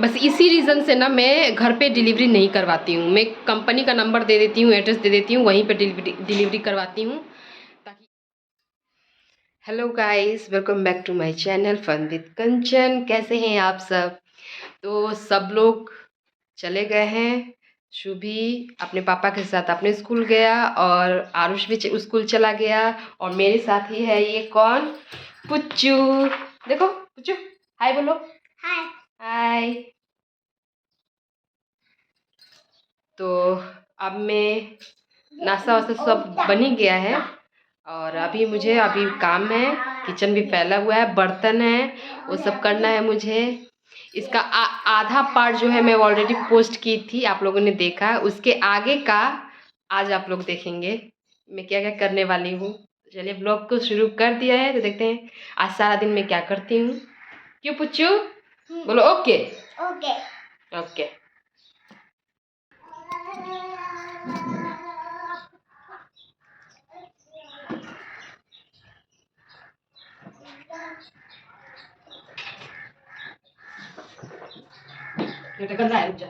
बस इसी रीज़न से ना मैं घर पे डिलीवरी नहीं करवाती हूँ। मैं कंपनी का नंबर दे देती हूँ, एड्रेस दे देती हूँ, वहीं पे डिलीवरी करवाती हूँ ताकि। Hello guys, welcome back to my channel fun with Kanchan. कैसे हैं आप सब? तो सब लोग चले गए हैं। शुभी अपने पापा के साथ अपने स्कूल गया और आरुष भी स्कूल चला गया। और मेरे साथ ही है ये कौन? पुच्चू। देखो पुच्चू, हाय बोलो। हाय हाय। तो अब मैं नाश्ता वास्ता सब बन ही गया है और अभी काम है। किचन भी फैला हुआ है, बर्तन है, वो सब करना है मुझे। इसका आधा पार्ट जो है मैं ऑलरेडी पोस्ट की थी, आप लोगों ने देखा। उसके आगे का आज आप लोग देखेंगे मैं क्या क्या करने वाली हूँ। चलिए ब्लॉग को शुरू कर दिया है तो देखते हैं आज सारा दिन मैं क्या करती हूँ। क्यों पुच्चू? बोलो ओके ओके ओके। ये गंदा है, रुक जा।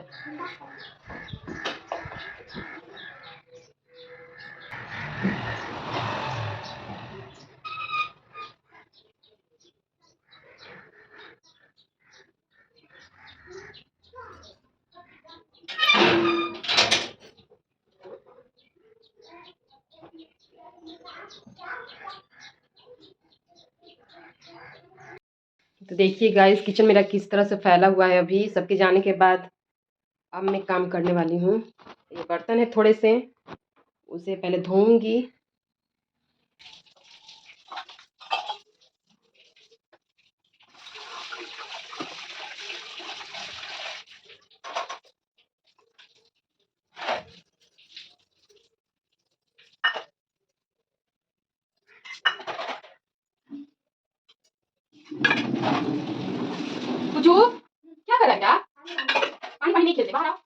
तो देखिए गाइस, किचन मेरा किस तरह से फैला हुआ है। अभी सबके जाने के बाद अब मैं काम करने वाली हूँ। ये बर्तन है थोड़े से, उसे पहले धोऊंगी। कुछ क्या कर रहा है? क्या पानी पानी नहीं खेलते, बाहर आओ।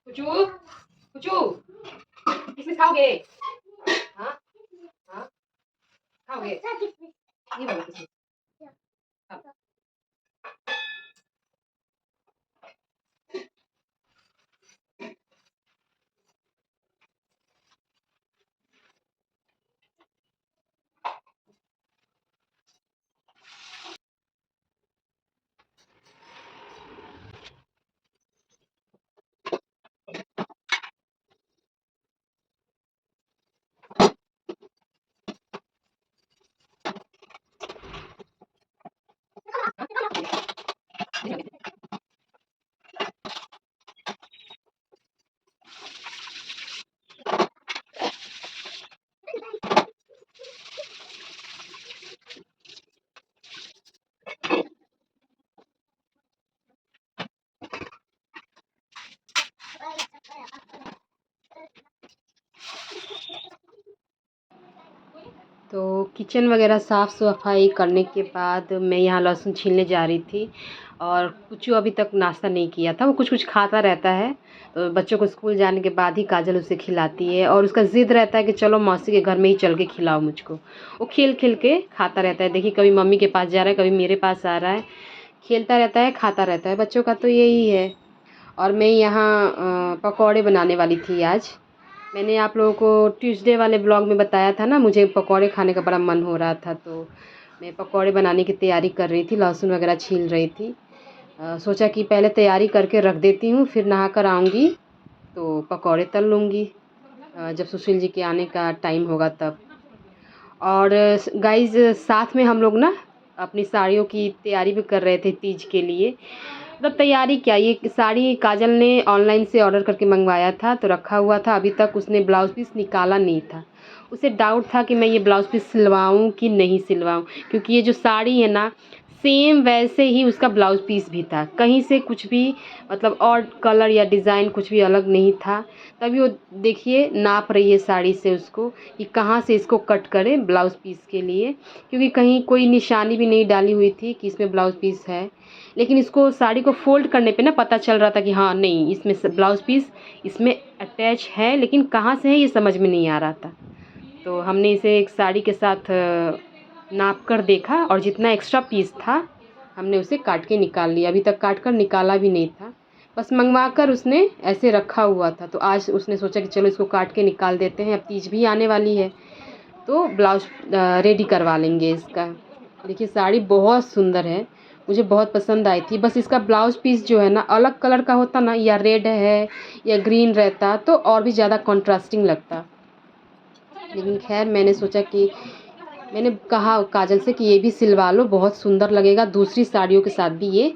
कुचू कुचू, किसमिस खाओगे? हाँ हाँ खाओगे, ये वाला किसमिस खाओ। तो किचन वगैरह साफ़ सफाई करने के बाद मैं यहाँ लहसुन छीलने जा रही थी। और कुचू अभी तक नाश्ता नहीं किया था, वो कुछ कुछ खाता रहता है। तो बच्चों को स्कूल जाने के बाद ही काजल उसे खिलाती है और उसका ज़िद रहता है कि चलो मौसी के घर में ही चल के खिलाओ मुझको। वो खेल खेल के खाता रहता है। देखिए कभी मम्मी के पास जा रहा है, कभी मेरे पास आ रहा है, खेलता रहता है, खाता रहता है। बच्चों का तो यही है। और मैं यहाँ पकौड़े बनाने वाली थी आज। मैंने आप लोगों को ट्यूसडे वाले ब्लॉग में बताया था ना, मुझे पकौड़े खाने का बड़ा मन हो रहा था। तो मैं पकौड़े बनाने की तैयारी कर रही थी, लहसुन वगैरह छील रही थी। सोचा कि पहले तैयारी करके रख देती हूँ, फिर नहा कर आऊँगी तो पकौड़े तल लूँगी जब सुशील जी के आने का टाइम होगा तब। और गाइज़ साथ में हम लोग ना अपनी साड़ियों की तैयारी भी कर रहे थे तीज के लिए। मतलब तैयारी क्या, ये साड़ी काजल ने ऑनलाइन से ऑर्डर करके मंगवाया था तो रखा हुआ था। अभी तक उसने ब्लाउज़ पीस निकाला नहीं था। उसे डाउट था कि मैं ये ब्लाउज़ पीस सिलवाऊँ कि नहीं सिलवाऊँ, क्योंकि ये जो साड़ी है ना सेम वैसे ही उसका ब्लाउज़ पीस भी था, कहीं से कुछ भी मतलब और कलर या डिज़ाइन कुछ भी अलग नहीं था। तभी वो देखिए नाप रही है साड़ी से उसको कि कहाँ से इसको कट करें ब्लाउज़ पीस के लिए, क्योंकि कहीं कोई निशानी भी नहीं डाली हुई थी कि इसमें ब्लाउज़ पीस है। लेकिन इसको साड़ी को फ़ोल्ड करने पे ना पता चल रहा था कि हाँ नहीं, इसमें ब्लाउज़ पीस इसमें अटैच है, लेकिन कहाँ से है ये समझ में नहीं आ रहा था। तो हमने इसे एक साड़ी के साथ नाप कर देखा और जितना एक्स्ट्रा पीस था हमने उसे काट के निकाल लिया। अभी तक काट कर निकाला भी नहीं था, बस मंगवा कर उसने ऐसे रखा हुआ था। तो आज उसने सोचा कि चलो इसको काट के निकाल देते हैं, अब तीज भी आने वाली है तो ब्लाउज़ रेडी करवा लेंगे इसका। देखिए साड़ी बहुत सुंदर है, मुझे बहुत पसंद आई थी। बस इसका ब्लाउज़ पीस जो है ना अलग कलर का होता ना, या रेड है या ग्रीन रहता तो और भी ज़्यादा कॉन्ट्रास्टिंग लगता। लेकिन खैर मैंने कहा काजल से कि ये भी सिलवा लो, बहुत सुंदर लगेगा, दूसरी साड़ियों के साथ भी ये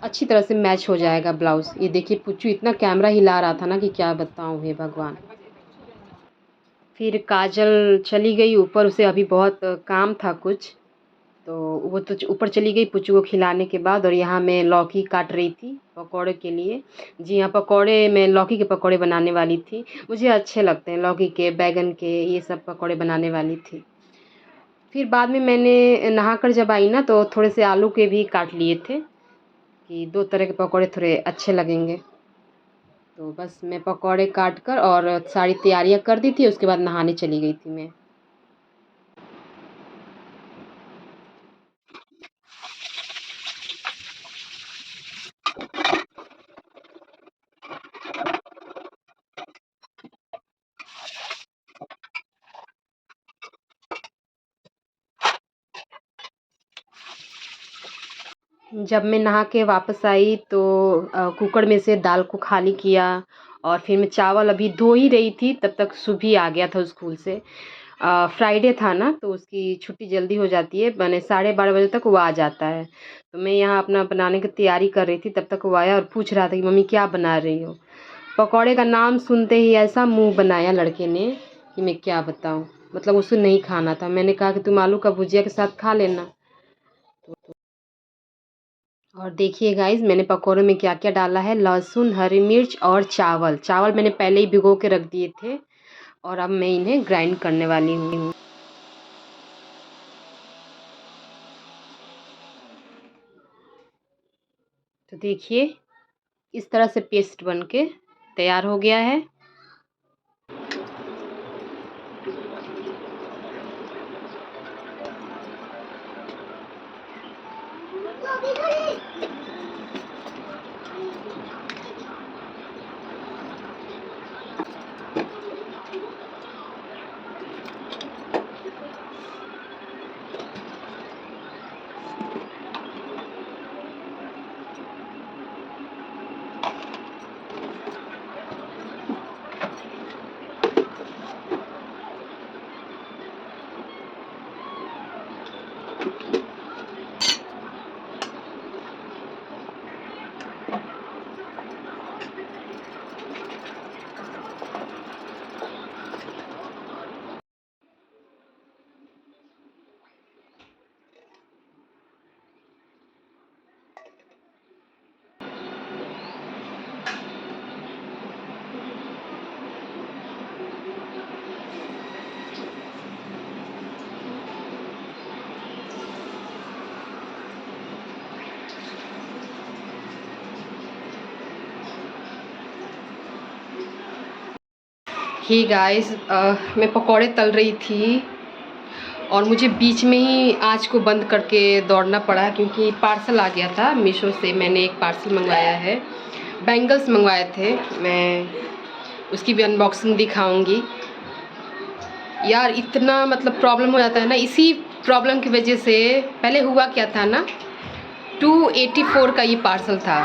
अच्छी तरह से मैच हो जाएगा ब्लाउज़। ये देखिए पुच्चू इतना कैमरा हिला रहा था ना कि क्या बताऊँ, हे भगवान। फिर काजल चली गई ऊपर, उसे अभी बहुत काम था कुछ, तो वो तो ऊपर चली गई पुच्चू को खिलाने के बाद। और यहाँ मैं लौकी काट रही थी पकौड़े के लिए। जी हाँ, मैं लौकी के पकौड़े बनाने वाली थी। मुझे अच्छे लगते हैं लौकी के, बैगन के, ये सब पकौड़े बनाने वाली थी। फिर बाद में मैंने नहाकर जब आई ना तो थोड़े से आलू के भी काट लिए थे कि दो तरह के पकौड़े थोड़े अच्छे लगेंगे। तो बस मैं पकौड़े काट कर और सारी तैयारियां कर दी थी, उसके बाद नहाने चली गई थी मैं। जब मैं नहा के वापस आई तो कुकर में से दाल को खाली किया और फिर मैं चावल अभी धो ही रही थी, तब तक सुभी आ गया था स्कूल से। फ्राइडे था ना तो उसकी छुट्टी जल्दी हो जाती है, मैंने 12:30 बजे तक वो आ जाता है। तो मैं यहाँ अपना बनाने की तैयारी कर रही थी, तब तक वो आया और पूछ रहा था कि मम्मी क्या बना रही हो। पकौड़े का नाम सुनते ही ऐसा मुंह बनाया लड़के ने कि मैं क्या बताऊँ। मतलब उसे नहीं खाना था, मैंने कहा कि तुम आलू का भुजिया के साथ खा लेना। और देखिए गाइस मैंने पकौड़े में क्या क्या डाला है, लहसुन, हरी मिर्च और चावल। चावल मैंने पहले ही भिगो के रख दिए थे और अब मैं इन्हें ग्राइंड करने वाली हूँ। तो देखिए इस तरह से पेस्ट बन के तैयार हो गया है। ही गाइस मैं पकौड़े तल रही थी और मुझे बीच में ही आँच को बंद करके दौड़ना पड़ा क्योंकि पार्सल आ गया था मीशो से। मैंने एक पार्सल मंगवाया है, बैंगल्स मंगवाए थे, मैं उसकी भी अनबॉक्सिंग दिखाऊंगी। यार इतना मतलब प्रॉब्लम हो जाता है ना, इसी प्रॉब्लम की वजह से पहले हुआ क्या था ना, 284 का ये पार्सल था,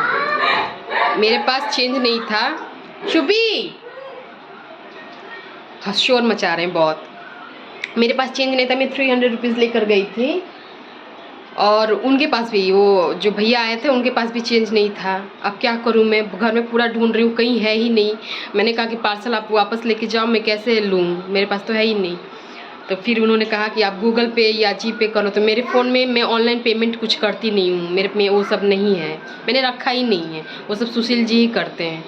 मेरे पास चेंज नहीं था। शुभी हाँ शोर मचा रहे हैं बहुत। मेरे पास चेंज नहीं था, मैं 300 रुपीज़ लेकर गई थी और उनके पास भी, वो जो भैया आए थे उनके पास भी चेंज नहीं था। अब क्या करूं, मैं घर में पूरा ढूंढ रही हूँ, कहीं है ही नहीं। मैंने कहा कि पार्सल आप वापस लेके जाओ, मैं कैसे लूँ, मेरे पास तो है ही नहीं। तो फिर उन्होंने कहा कि आप गूगल पे या जी पे करो। तो मेरे फ़ोन में मैं ऑनलाइन पेमेंट कुछ करती नहीं हूँ, मेरे में वो सब नहीं है, मैंने रखा ही नहीं है, वो सब सुशील जी ही करते हैं।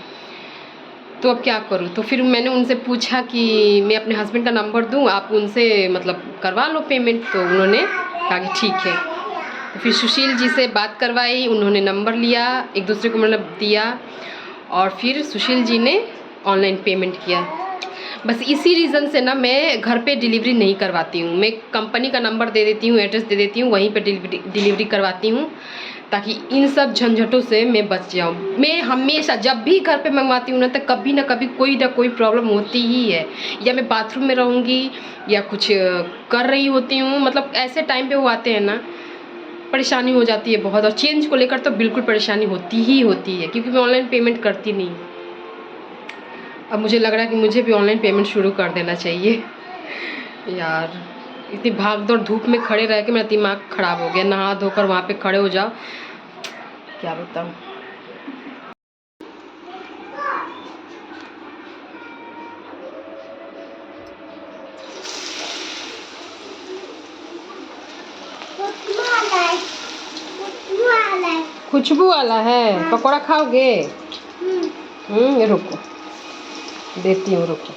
तो अब क्या करूँ? तो फिर मैंने उनसे पूछा कि मैं अपने हस्बैंड का नंबर दूँ, आप उनसे मतलब करवा लो पेमेंट। तो उन्होंने कहा कि ठीक है। तो फिर सुशील जी से बात करवाई, उन्होंने नंबर लिया, एक दूसरे को मतलब दिया, और फिर सुशील जी ने ऑनलाइन पेमेंट किया। बस इसी रीज़न से ना मैं घर पे डिलीवरी नहीं करवाती हूँ। मैं कंपनी का नंबर दे देती हूँ, एड्रेस दे देती हूँ, वहीं पे डिलीवरी करवाती हूँ, ताकि इन सब झंझटों से मैं बच जाऊँ। मैं हमेशा जब भी घर पे मंगवाती हूँ ना, तो कभी ना कभी कोई ना कोई प्रॉब्लम होती ही है। या मैं बाथरूम में रहूँगी या कुछ कर रही होती हूँ, मतलब ऐसे टाइम पे वो आते हैं ना, परेशानी हो जाती है बहुत। और चेंज को लेकर तो बिल्कुल परेशानी होती ही होती है, क्योंकि मैं ऑनलाइन पेमेंट करती नहीं। अब मुझे लग रहा है कि मुझे भी ऑनलाइन पेमेंट शुरू कर देना चाहिए यार। इतनी भाग दौड़ धूप में खड़े रह के मेरा दिमाग ख़राब हो गया। नहा धोकर वहाँ पे खड़े हो जाओ, क्या बताऊँ। खुशबू वाला है, पकौड़ा खाओगे? रुको देती हूँ, रुको।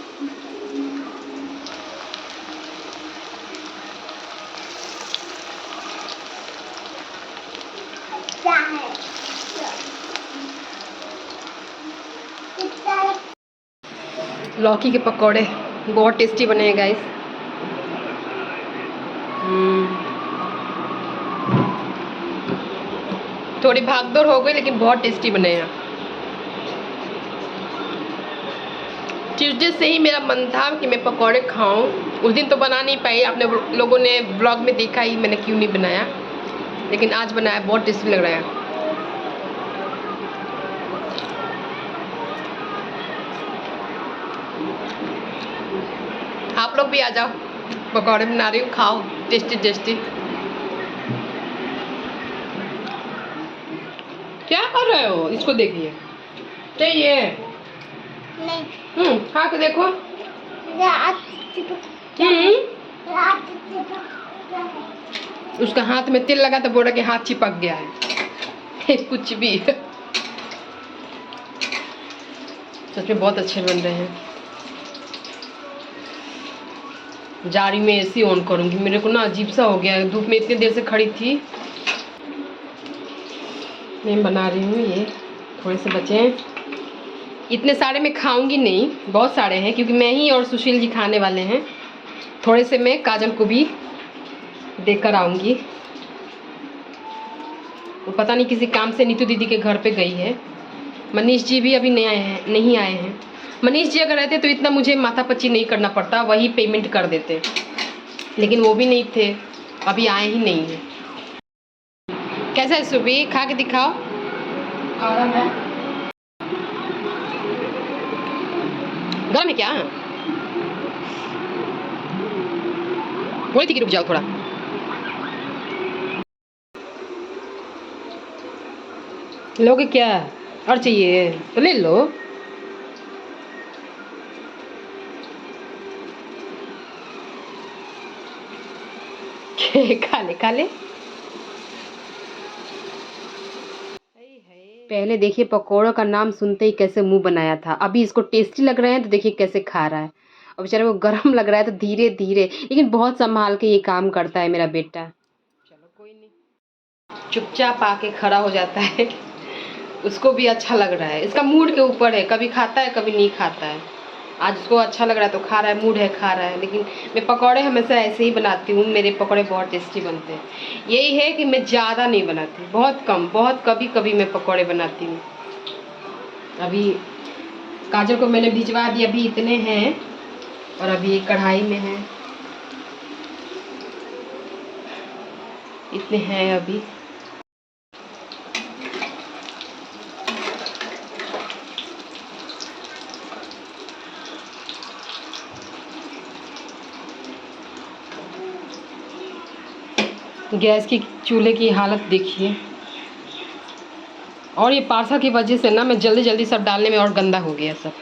लौकी के पकौड़े बहुत टेस्टी बने हैं गाइस। थोड़ी भागदौड़ हो गई, लेकिन बहुत टेस्टी बने हैं। ट्यूसडे से ही मेरा मन था कि मैं पकौड़े खाऊं। उस दिन तो बना नहीं पाई, आपने लोगों ने ब्लॉग में देखा ही मैंने क्यों नहीं बनाया, लेकिन आज बनाया, बहुत टेस्टी लग रहा है। आप लोग भी आ जाओ, पकौड़े बना रही हूँ, खाओ, टेस्टी टेस्टी। क्या कर रहे हो? इसको देखिए, चाहिए नहीं। खा के देखो। उसका हाथ में तेल लगा तो बोल रहा कि हाथ चिपक गया है कुछ भी। सच में बहुत अच्छे बन रहे हैं। जारी में एसी ऑन करूंगी, मेरे को ना अजीब सा हो गया है, धूप में इतनी देर से खड़ी थी। मैं बना रही हूँ, ये थोड़े से बचे हैं, इतने सारे मैं खाऊंगी नहीं, बहुत सारे हैं, क्योंकि मैं ही और सुशील जी खाने वाले हैं। थोड़े से मैं काजल को भी देकर आऊँगी। वो पता नहीं किसी काम से नीतू दीदी के घर पे गई है। मनीष जी भी अभी नहीं आए हैं। मनीष जी अगर रहते तो इतना मुझे माथापच्ची नहीं करना पड़ता, वही पेमेंट कर देते, लेकिन वो भी नहीं थे, अभी आए ही नहीं हैं। कैसा है सुबी? खा के दिखाओ। गर्म है क्या? बोली थी कि रुक जाओ थोड़ा। लोगे क्या और चाहिए तो ले लो। खा ले खा ले। पहले देखिए पकौड़ों का नाम सुनते ही कैसे मुंह बनाया था, अभी इसको टेस्टी लग रहे हैं तो देखिए कैसे खा रहा है। और बेचारे वो गर्म लग रहा है तो धीरे धीरे, लेकिन बहुत संभाल के ये काम करता है मेरा बेटा। चलो कोई नहीं, चुपचाप आके खड़ा हो जाता है। उसको भी अच्छा लग रहा है, इसका मूड के ऊपर है, कभी खाता है कभी नहीं खाता है। आज उसको अच्छा लग रहा है तो खा रहा है, मूड है खा रहा है। लेकिन मैं पकौड़े हमेशा ऐसे ही बनाती हूँ, मेरे पकौड़े बहुत टेस्टी बनते हैं। यही है कि मैं ज़्यादा नहीं बनाती, बहुत कम, बहुत कभी कभी मैं पकौड़े बनाती हूँ। अभी काजल को मैंने भिजवा दिया, अभी इतने हैं, और अभी कढ़ाई में है, इतने हैं अभी। गैस की चूल्हे की हालत देखिए, और ये पार्सल की वजह से ना मैं जल्दी जल्दी सब डालने में और गंदा हो गया सब।